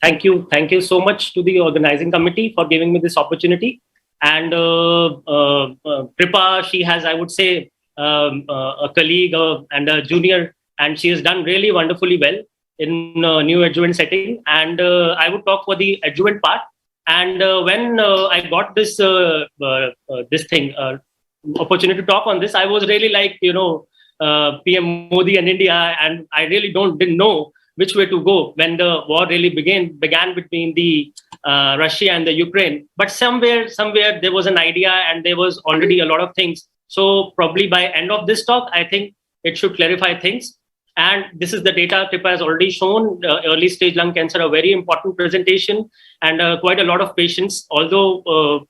Thank you so much to the organizing committee for giving me this opportunity. And Kripa, she has, I would say, a colleague and a junior, and she has done really wonderfully well in new adjuvant setting. And I would talk for the adjuvant part. And when I got this thing opportunity to talk on this, I was really like, PM Modi and India, and I really didn't know which way to go when the war really began between the Russia and the Ukraine. But somewhere there was an idea, and there was already a lot of things. So probably by end of this talk, I think it should clarify things. And this is the data Kripa has already shown. Early stage lung cancer, a very important presentation, and quite a lot of patients. Although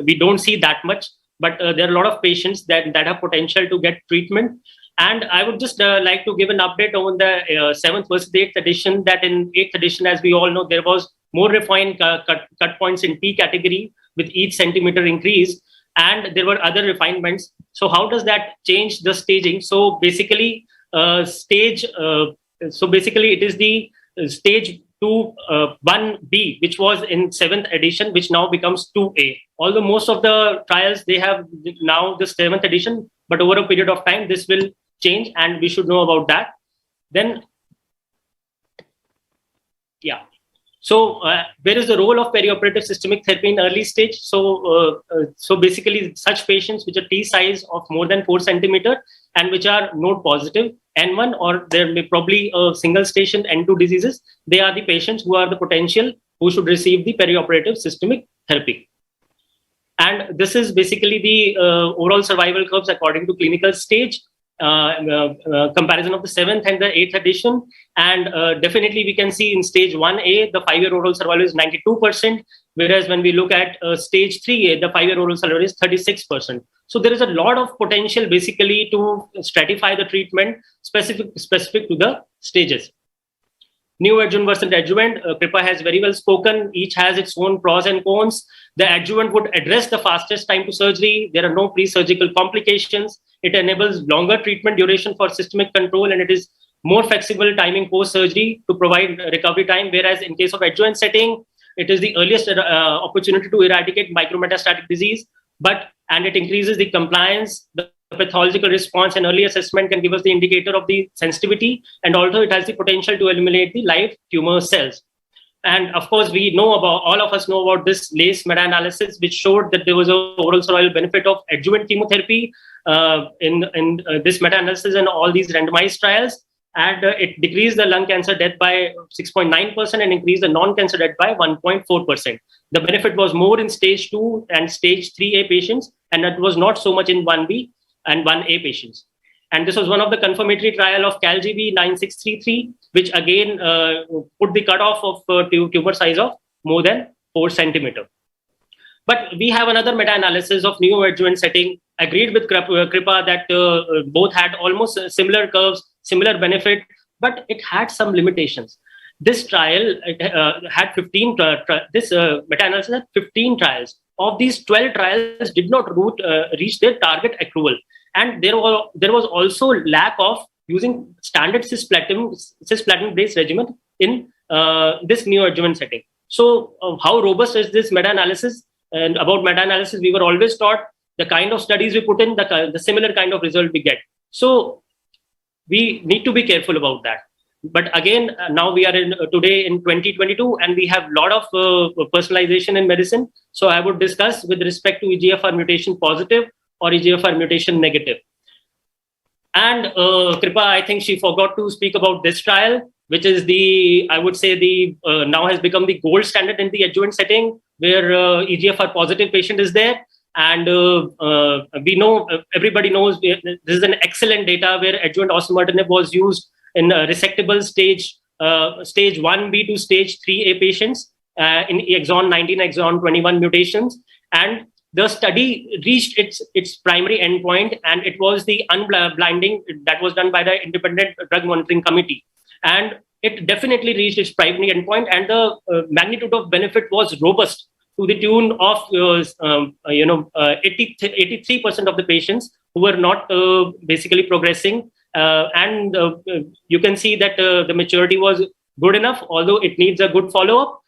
we don't see that much, but there are a lot of patients that have potential to get treatment. And I would just like to give an update on the 7th versus 8th edition, that in 8th edition, as we all know, there was more refined cut points in T category with each centimeter increase, and there were other refinements. So how does that change the staging? So basically, it is the stage 2 1B, which was in 7th edition, which now becomes 2A. Although most of the trials, they have now the 7th edition, but over a period of time, this will change, and we should know about that. Then, yeah. So where is the role of perioperative systemic therapy in early stage? So basically, such patients which are T size of more than 4 centimeter and which are node positive, N1, or there may probably a single station N2 diseases, they are the patients who are the potential who should receive the perioperative systemic therapy. And this is basically the overall survival curves according to clinical stage, comparison of the 7th and the 8th edition. And definitely we can see in stage 1A, the 5-year overall survival is 92%, whereas when we look at stage 3A, the 5-year overall survival is 36%. So there is a lot of potential basically to stratify the treatment specific to the stages. Neoadjuvant versus adjuvant, Kripa has very well spoken. Each has its own pros and cons. The adjuvant would address the fastest time to surgery. There are no pre-surgical complications. It enables longer treatment duration for systemic control, and it is more flexible timing post-surgery to provide recovery time. Whereas in case of adjuvant setting, it is the earliest opportunity to eradicate micrometastatic disease, and it increases the compliance, the pathological response, and early assessment can give us the indicator of the sensitivity, and also it has the potential to eliminate the live tumor cells. And of course, all of us know about this LACE meta-analysis, which showed that there was an overall survival benefit of adjuvant chemotherapy in this meta-analysis and all these randomized trials. And it decreased the lung cancer death by 6.9% and increased the non-cancer death by 1.4%. The benefit was more in stage 2 and stage 3A patients, and it was not so much in 1B and 1A patients. And this was one of the confirmatory trial of CALGB 9633, which again put the cutoff of tumor size of more than 4 centimeter. But we have another meta-analysis of neoadjuvant setting, agreed with Kripa that both had almost similar curves, similar benefit, but it had some limitations. This trial had 15, this meta-analysis had 15 trials. Of these, 12 trials did not reach their target accrual. And there was also lack of using standard cisplatin-based regimen in this neoadjuvant setting. So how robust is this meta-analysis? And about meta-analysis, we were always taught the kind of studies we put in, the similar kind of result we get. So we need to be careful about that. But again, now we are today in 2022, and we have a lot of personalization in medicine. So I would discuss with respect to EGFR mutation positive or EGFR mutation negative. And Kripa, I think she forgot to speak about this trial, which is I would say now has become the gold standard in the adjuvant setting, where EGFR positive patient is there. And we know, everybody knows, this is an excellent data where adjuvant osimertinib was used in resectable stage 1B to stage 3A patients in exon 19, exon 21 mutations. And the study reached its primary endpoint, and it was the unblinding that was done by the Independent Drug Monitoring Committee. And it definitely reached its primary endpoint, and the magnitude of benefit was robust to the tune of 83% of the patients who were not basically progressing. And you can see that the maturity was good enough, although it needs a good follow-up.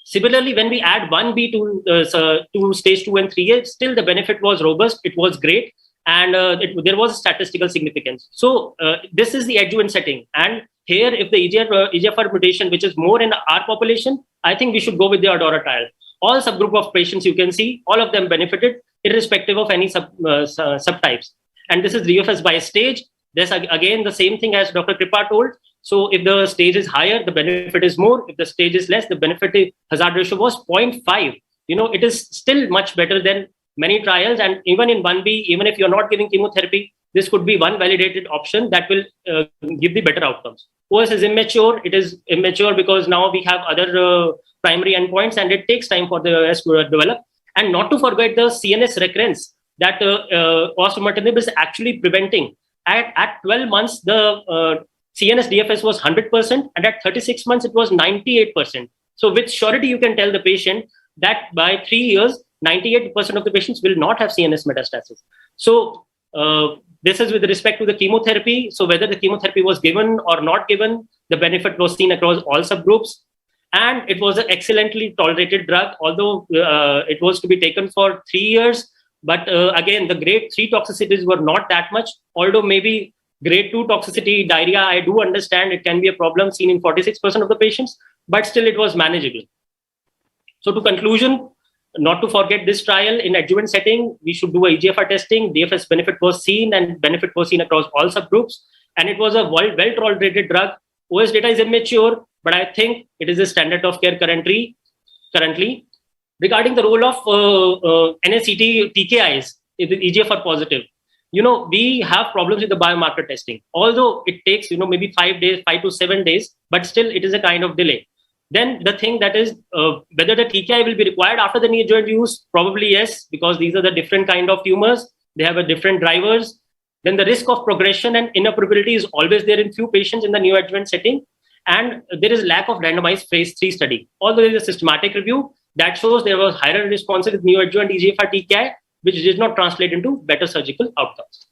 Similarly, when we add 1B to stage 2 and 3A, still the benefit was robust, it was great, and there was a statistical significance. So this is the adjuvant setting. And here, if the EGFR mutation, which is more in our population, I think we should go with the ADAURA trial. All subgroup of patients you can see, all of them benefited, irrespective of any subtypes. And this is DFS by stage. This again the same thing as Dr. Kripa told. So if the stage is higher, the benefit is more. If the stage is less, the benefit hazard ratio was 0.5. It is still much better than many trials. And even in 1B, even if you're not giving chemotherapy, this could be one validated option that will give the better outcomes. OS is immature. It is immature because now we have other primary endpoints, and it takes time for the OS to develop. And not to forget the CNS recurrence that osimertinib is actually preventing. At 12 months, the CNS DFS was 100%, and at 36 months, it was 98%. So with surety, you can tell the patient that by 3 years, 98% of the patients will not have CNS metastasis. So this is with respect to the chemotherapy. So whether the chemotherapy was given or not given, the benefit was seen across all subgroups. And it was an excellently tolerated drug, although it was to be taken for 3 years. But again, the grade 3 toxicities were not that much, although maybe grade 2 toxicity, diarrhea, I do understand it can be a problem seen in 46% of the patients, but still it was manageable. So to conclusion, not to forget this trial in adjuvant setting, we should do a EGFR testing. DFS benefit was seen, and benefit was seen across all subgroups. And it was a well-tolerated drug. OS data is immature, but I think it is a standard of care currently. Regarding the role of NSCT TKIs, if the EGFR positive, we have problems with the biomarker testing. Although it takes, maybe 5 to 7 days, but still it is a kind of delay. Then the thing that is whether the TKI will be required after the neoadjuvant use, probably yes, because these are the different kind of tumors. They have a different drivers. Then the risk of progression and inoperability is always there in few patients in the neoadjuvant setting. And there is lack of randomized phase 3 study. Although there is a systematic review that shows there was higher responses with neoadjuvant EGFR TKI, which did not translate into better surgical outcomes.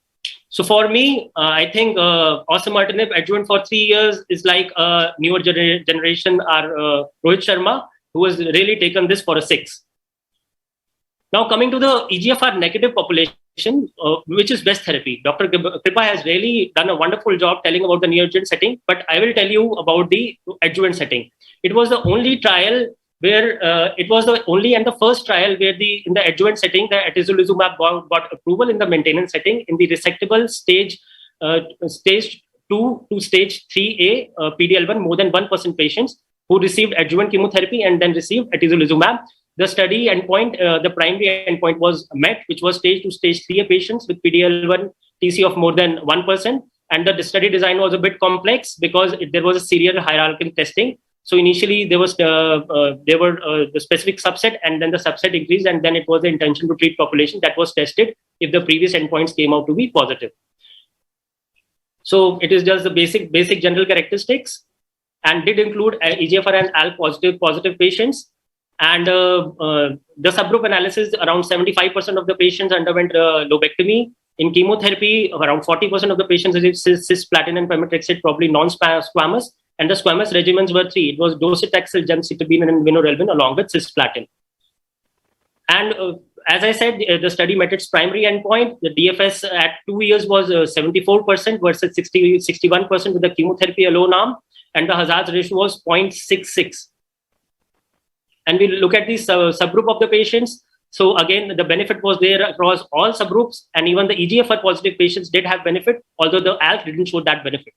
So for me, I think osimertinib adjuvant for 3 years is like a newer generation, our Rohit Sharma, who has really taken this for a 6. Now coming to the EGFR negative population, which is best therapy. Dr. Kripa has really done a wonderful job telling about the neoadjuvant setting, but I will tell you about the adjuvant setting. It was the only trial where it was the only and the first trial where in the adjuvant setting, the atezolizumab got approval in the maintenance setting in the resectable stage 2 to stage 3A PD-L1 more than 1% patients who received adjuvant chemotherapy and then received atezolizumab. The study endpoint, the primary endpoint was met, which was stage 2, stage 3A patients with PD-L1 TC of more than 1%. And the study design was a bit complex because there was a serial hierarchical testing. So initially there were the specific subset, and then the subset increased, and then it was the intention to treat population that was tested if the previous endpoints came out to be positive. So it is just the basic general characteristics, and did include EGFR and ALK positive patients. And the subgroup analysis, around 75% of the patients underwent lobectomy. In chemotherapy, around 40% of the patients received cisplatin and pemetrexed, probably non-squamous. And the squamous regimens were 3. It was docetaxel, gemcitabine, and vinorelbine along with cisplatin. And as I said, the study met its primary endpoint. The DFS at 2 years was 74% versus 61% with the chemotherapy alone arm. And the hazard ratio was 0.66. And we look at the subgroup of the patients. So again, the benefit was there across all subgroups. And even the EGFR positive patients did have benefit, although the ALK didn't show that benefit.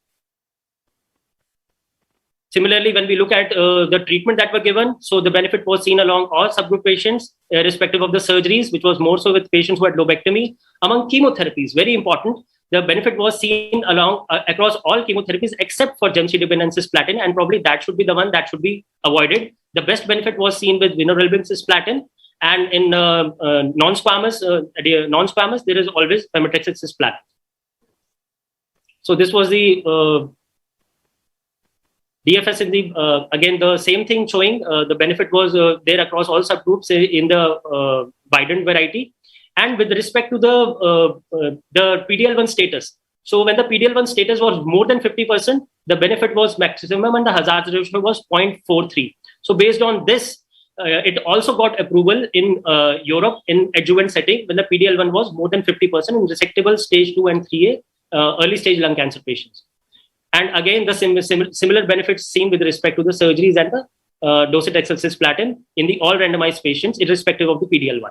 Similarly, when we look at the treatment that were given, so the benefit was seen along all subgroup patients, irrespective of the surgeries, which was more so with patients who had lobectomy. Among chemotherapies, very important, the benefit was seen along across all chemotherapies except for gemcitabine and cisplatin, and probably that should be the one that should be avoided. The best benefit was seen with vinorelbine cisplatin, and in non-squamous, there is always pemetrexed cisplatin. So this was the DFS in the, again, the same thing showing the benefit was there across all subgroups in the Biden variety. And with respect to the PD-L1 status, so when the PD-L1 status was more than 50%, the benefit was maximum and the hazard ratio was 0.43. So based on this, it also got approval in Europe in adjuvant setting when the PD-L1 was more than 50% in resectable stage 2 and 3A early stage lung cancer patients. And again, the similar benefits seen with respect to the surgeries and the docetaxel cisplatin in the all randomized patients, irrespective of the PD-L1.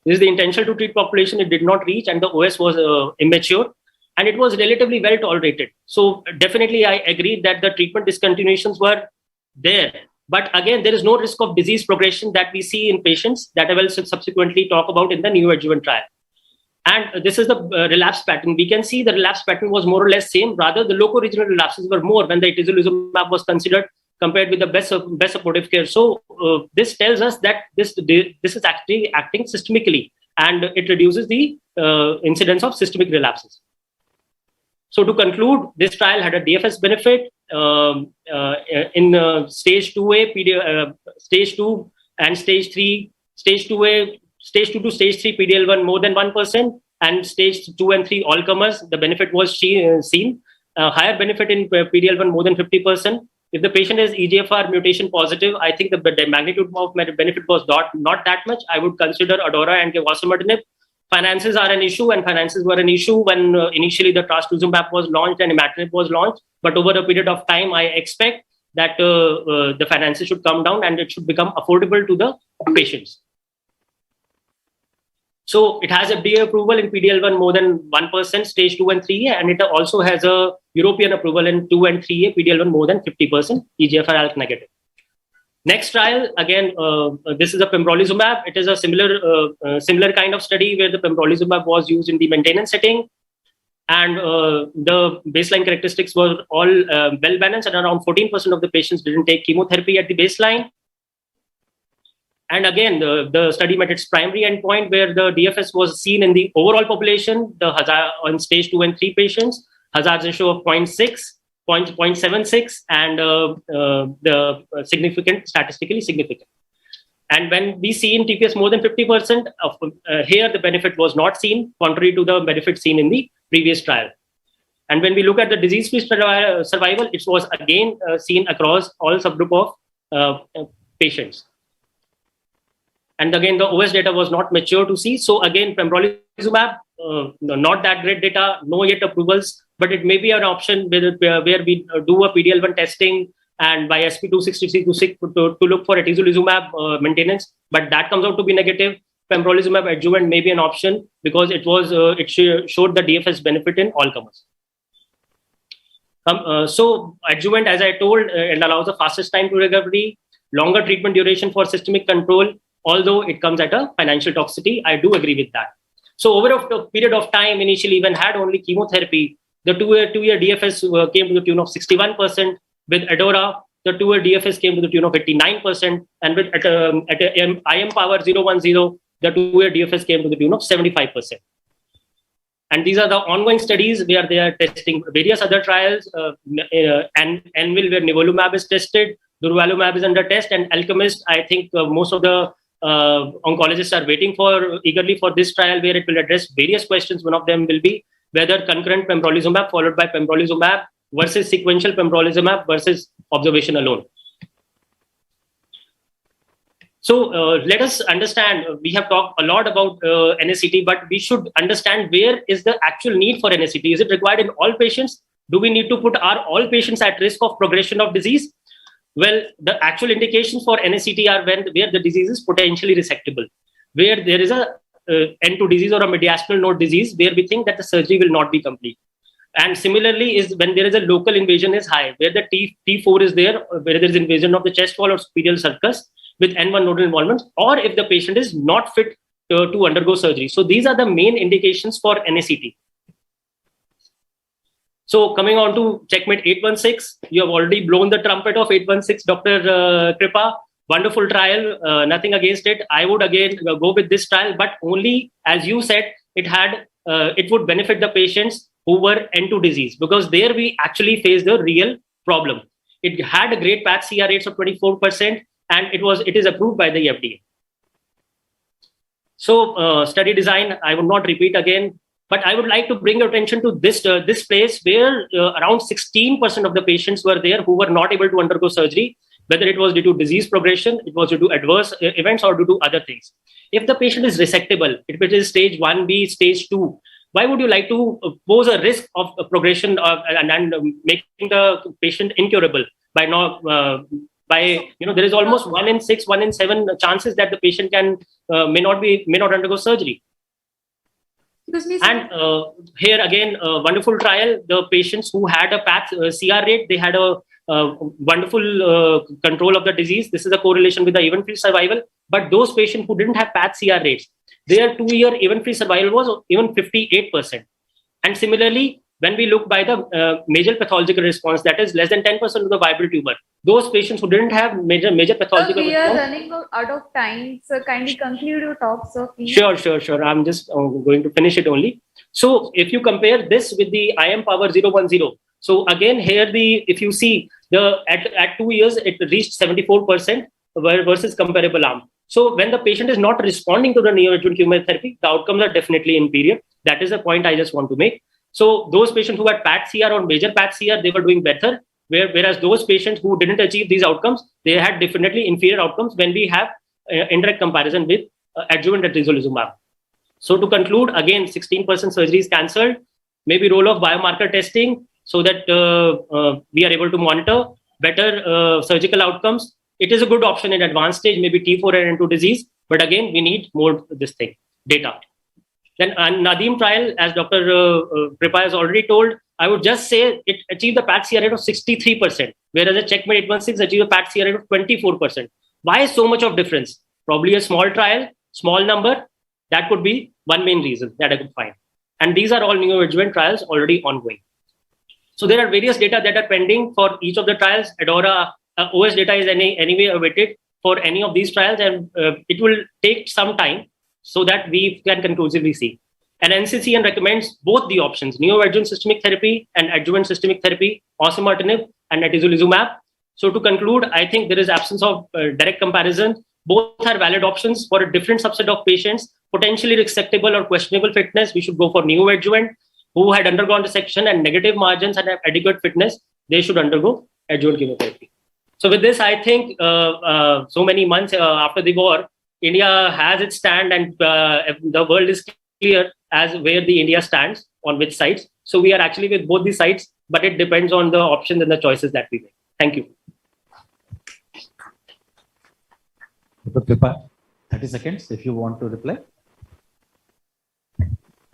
This is the intention to treat population. It did not reach, and the OS was immature, and it was relatively well tolerated. So definitely, I agree that the treatment discontinuations were there. But again, there is no risk of disease progression that we see in patients that I will subsequently talk about in the neoadjuvant trial. And this is the relapse pattern. We can see the relapse pattern was more or less same. Rather, the loco-regional relapses were more when the atezolizumab was considered compared with the best supportive care. So this tells us that this is actually acting systemically, and it reduces the incidence of systemic relapses. So to conclude, this trial had a DFS benefit in stage 2A, stage 2 and stage 3, stage 2A, stage 2 to stage 3 PD-L1 more than 1%, and stage 2 and 3 all comers, the benefit was seen. Higher benefit in PD-L1 more than 50%. If the patient is EGFR mutation positive, I think the magnitude of benefit was not that much. I would consider ADAURA and osimertinib. Finances are an issue, and finances were an issue when initially the trastuzumab was launched and imatinib was launched. But over a period of time, I expect that the finances should come down and it should become affordable to the patients. So it has FDA approval in PD-L1 more than 1%, stage 2 and 3A, and it also has a European approval in 2 and 3A, PD-L1 more than 50%, EGFR ALK negative. Next trial, again, this is a pembrolizumab. It is a similar kind of study where the pembrolizumab was used in the maintenance setting. And the baseline characteristics were all well balanced, and around 14% of the patients didn't take chemotherapy at the baseline. And again, the study met its primary endpoint where the DFS was seen in the overall population, the hazard on stage 2 and 3 patients, hazard ratio of 0.76, and the statistically significant. And when we see in TPS more than 50%, here the benefit was not seen, contrary to the benefit seen in the previous trial. And when we look at the disease-free survival, it was again seen across all subgroup of patients. And again, the OS data was not mature to see. So again, pembrolizumab, not that great data, no yet approvals, but it may be an option where we do a PD-L1 testing and by SP263 to look for atezolizumab maintenance, but that comes out to be negative. Pembrolizumab adjuvant may be an option because it showed the DFS benefit in all comers. So adjuvant, as I told, it allows the fastest time to recovery, longer treatment duration for systemic control, although it comes at a financial toxicity. I do agree with that. So over a period of time, initially when had only chemotherapy, the two-year DFS came to the tune of 61%. With ADAURA, the two-year DFS came to the tune of 89%. And with IM power 010, the two-year DFS came to the tune of 75%. And these are the ongoing studies where they are testing various other trials, and ANVIL where nivolumab is tested, durvalumab is under test, and Alchemist, I think most of the oncologists are waiting eagerly for this trial where it will address various questions. One of them will be whether concurrent pembrolizumab followed by pembrolizumab versus sequential pembrolizumab versus observation alone. So let us understand, we have talked a lot about NSCT, but we should understand where is the actual need for NSCT. Is it required in all patients? Do we need to put all patients at risk of progression of disease? Well, the actual indications for NSCT are where the disease is potentially resectable, where there is a N2 disease or a mediastinal node disease, where we think that the surgery will not be complete. And similarly is when there is a local invasion is high, where the T4 is there, where there is invasion of the chest wall or superior sulcus with N1 nodal involvement, or if the patient is not fit to undergo surgery. So these are the main indications for NSCT. So coming on to CheckMate 816, you have already blown the trumpet of 816, Dr. Kripa. Wonderful trial, nothing against it. I would again go with this trial, but only, as you said, it would benefit the patients who were N2 disease, because there we actually faced the real problem. It had a great PAT CR rates of 24%, and it is approved by the FDA. So study design, I will not repeat again. But I would like to bring your attention to this place where around 16% of the patients were there who were not able to undergo surgery, whether it was due to disease progression, it was due to adverse events, or due to other things. If the patient is resectable, if it is stage 1B, stage 2, why would you like to pose a risk of progression and making the patient incurable by not there is almost 1 in 6, 1 in 7 chances that the patient may not undergo surgery. And here again, a wonderful trial. The patients who had a PATH CR rate, they had a wonderful control of the disease. This is a correlation with the event-free survival. But those patients who didn't have PATH CR rates, their 2-year event-free survival was even 58%. And similarly, when we look by the major pathological response, that is less than 10% of the viable tumor, those patients who didn't have major pathological response. We are running out of time, so kindly conclude your talk, sir. Please. Sure. I'm just going to finish it only. So if you compare this with the IM power 010, so again here if you see at 2 years it reached 74% versus comparable arm. So when the patient is not responding to the neoadjuvant chemotherapy, the outcomes are definitely inferior. That is the point I just want to make. So those patients who had PATH CR or major PATH CR, they were doing better. Whereas those patients who didn't achieve these outcomes, they had definitely inferior outcomes when we have indirect comparison with adjuvant atezolizumab. So to conclude, again, 16% surgery is cancelled. Maybe role of biomarker testing so that we are able to monitor better surgical outcomes. It is a good option in advanced stage, maybe T4 and N2 disease. But again, we need more data. Then Nadeem trial, as Dr. Kripa has already told, I would just say it achieved the PATH CR rate of 63%, whereas the Checkmate 816 achieved a PATH CR rate of 24%. Why so much of difference? Probably a small trial, small number. That could be one main reason that I could find. And these are all neoadjuvant trials already ongoing. So there are various data that are pending for each of the trials. ADAURA OS data is anyway awaited for any of these trials, and it will take some time so that we can conclusively see. And NCCN recommends both the options, neoadjuvant systemic therapy and adjuvant systemic therapy, osimertinib and atezolizumab. So to conclude, I think there is absence of direct comparison. Both are valid options for a different subset of patients, potentially resectable or questionable fitness. We should go for neoadjuvant. Who had undergone resection and negative margins and have adequate fitness, they should undergo adjuvant chemotherapy. So with this, I think so many months after the war, India has its stand, and the world is clear as where the India stands on which sides. So we are actually with both the sides, but it depends on the options and the choices that we make. Thank you. Dr. Kripa, 30 seconds if you want to reply.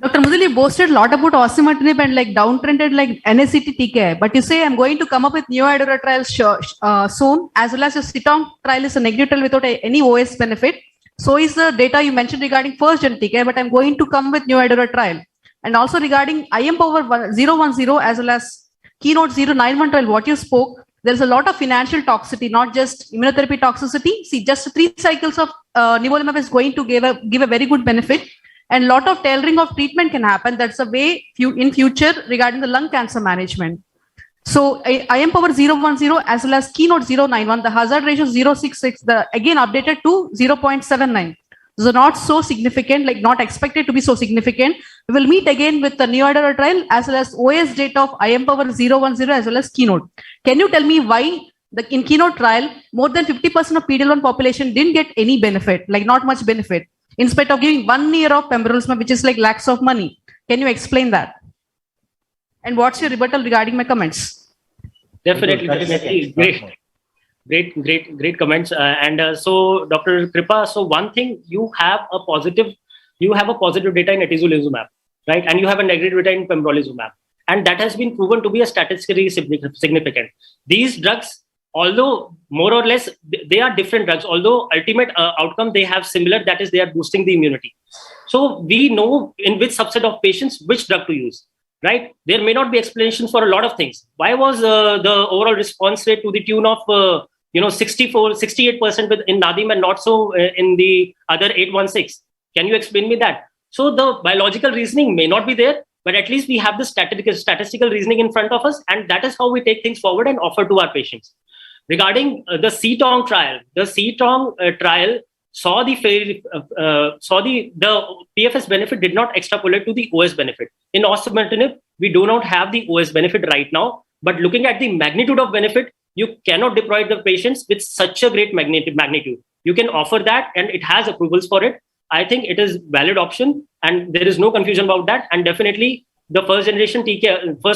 Dr. Mudali boasted a lot about osimertinib and like downtrended like NACT TKI, but you say I'm going to come up with new ADAURA trials soon, as well as your CTONG trial is a negative trial without any OS benefit. So is the data you mentioned regarding first gen TKI, but I'm going to come with new ADAURA trial. And also regarding IM power 010 as well as Keynote 091 trial, what you spoke, there's a lot of financial toxicity, not just immunotherapy toxicity. See, just 3 cycles of nivolumab is going to give a very good benefit. And a lot of tailoring of treatment can happen. That's a way in future regarding the lung cancer management. So IM power 010 as well as Keynote 091, the hazard ratio 066, again updated to 0.79. So not so significant, like not expected to be so significant. We will meet again with the new ADAURA trial as well as OS data of IM power 010 as well as Keynote. Can you tell me why in Keynote trial, more than 50% of PD-L1 population didn't get any benefit, like not much benefit, in spite of giving 1 year of pembrolizumab, which is like lakhs of money? Can you explain that? And what's your rebuttal regarding my comments? Definitely. Great comments. So Dr. Kripa, so one thing, you have a positive data in atezolizumab, right? And you have a negative data in pembrolizumab. And that has been proven to be a statistically significant. These drugs, although more or less they are different drugs, although ultimate outcome they have similar, that is they are boosting the immunity. So we know in which subset of patients which drug to use, right? There may not be explanations for a lot of things. Why was the overall response rate to the tune of 68% in Nadeem and not so in the other 816? Can you explain me that? So the biological reasoning may not be there, but at least we have the statistical reasoning in front of us, and that is how we take things forward and offer to our patients. Regarding the CTONG trial, saw the PFS benefit did not extrapolate to the OS benefit. In osimertinib, we do not have the OS benefit right now, but looking at the magnitude of benefit, you cannot deprive the patients with such a great magnitude. You can offer that, and it has approvals for it. I think it is valid option, and there is no confusion about that. And definitely, the first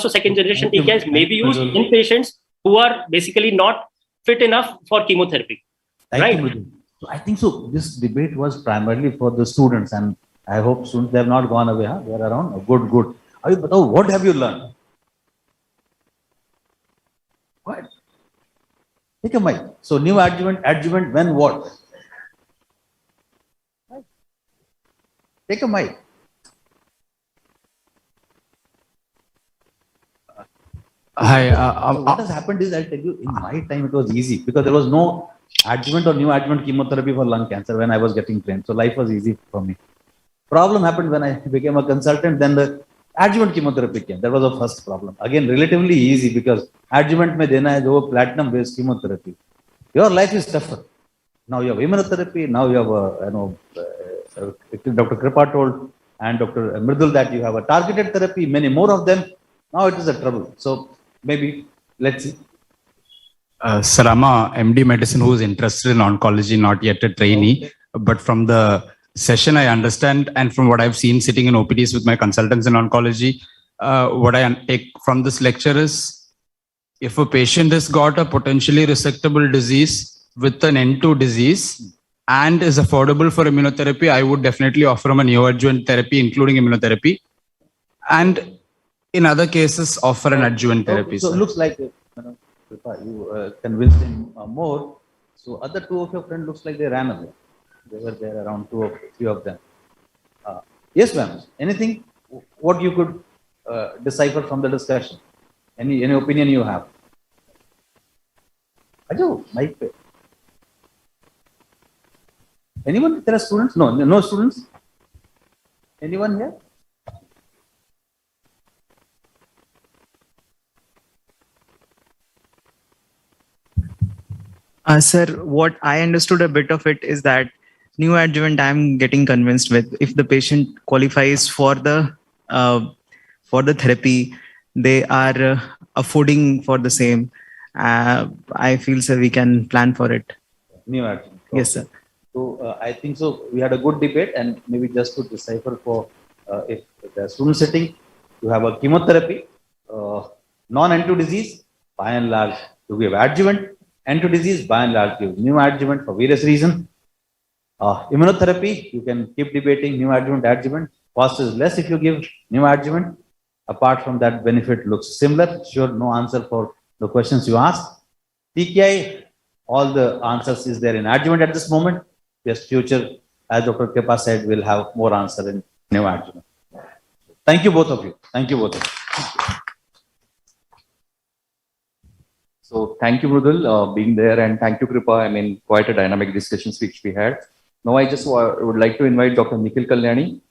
or second generation TKIs may be used in patients who are basically not fit enough for chemotherapy. Thank you, Mridul. So I think so. This debate was primarily for the students, and I hope students, they have not gone away. Huh? They are around. Good. What have you learned? What? Take a mic. So new adjuvant, when what? Take a mic. Hi. What has happened is, I'll tell you, in my time it was easy because there was no adjuvant or new adjuvant chemotherapy for lung cancer when I was getting trained. So life was easy for me. Problem happened when I became a consultant, then the adjuvant chemotherapy came. That was the first problem. Again, relatively easy because adjuvant mein dena hai jo platinum based chemotherapy. Your life is tougher. Now you have immunotherapy. Now you have Dr. Kripa told and Dr. Mridul that you have a targeted therapy. Many more of them. Now it is a trouble. So maybe let's see. Sir, I'm a MD medicine who is interested in oncology, not yet a trainee. But from the session, I understand, and from what I've seen sitting in OPDs with my consultants in oncology, what I take from this lecture is, if a patient has got a potentially resectable disease with an N2 disease and is affordable for immunotherapy, I would definitely offer him a neoadjuvant therapy, including immunotherapy. And in other cases, offer an adjuvant therapy. So it looks like you convinced him more. So other two of your friends looks like they ran away. They were there around three of them. Yes, ma'am. Anything? What you could decipher from the discussion? Any opinion you have? Ajo, mic pe. Anyone? There are students? No students. Anyone here? Sir, what I understood a bit of it is that neoadjuvant I'm getting convinced with. If the patient qualifies for the therapy, they are affording for the same. I feel, sir, we can plan for it. Neoadjuvant. Okay. Yes, sir. So I think so. We had a good debate, and maybe just to decipher for if the student setting, you have a chemotherapy, non-N2 disease, by and large, you give adjuvant. N2 disease, by and large, give neoadjuvant for various reasons. Immunotherapy, you can keep debating neoadjuvant, adjuvant. Cost is less if you give neoadjuvant. Apart from that, benefit looks similar. Sure, no answer for the questions you asked. TKI, all the answers is there in adjuvant at this moment. Yes, future, as Dr. Kripa said, we'll have more answer in neoadjuvant. Thank you, both of you. Thank you, both of you. So thank you, Mridul, being there, and thank you, Kripa. I mean, quite a dynamic discussions which we had. Now I just would like to invite Dr. Nikhil Kalyani,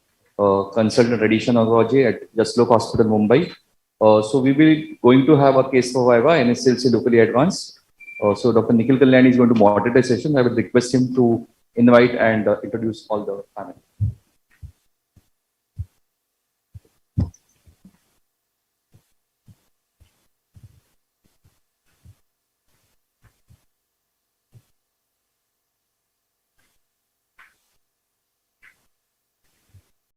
consultant radiation oncology at Jaslok Hospital, Mumbai. So we will going to have a case for Viva NSCLC locally advanced. So Dr. Nikhil Kalyani is going to moderate the session. I will request him to invite and introduce all the panel.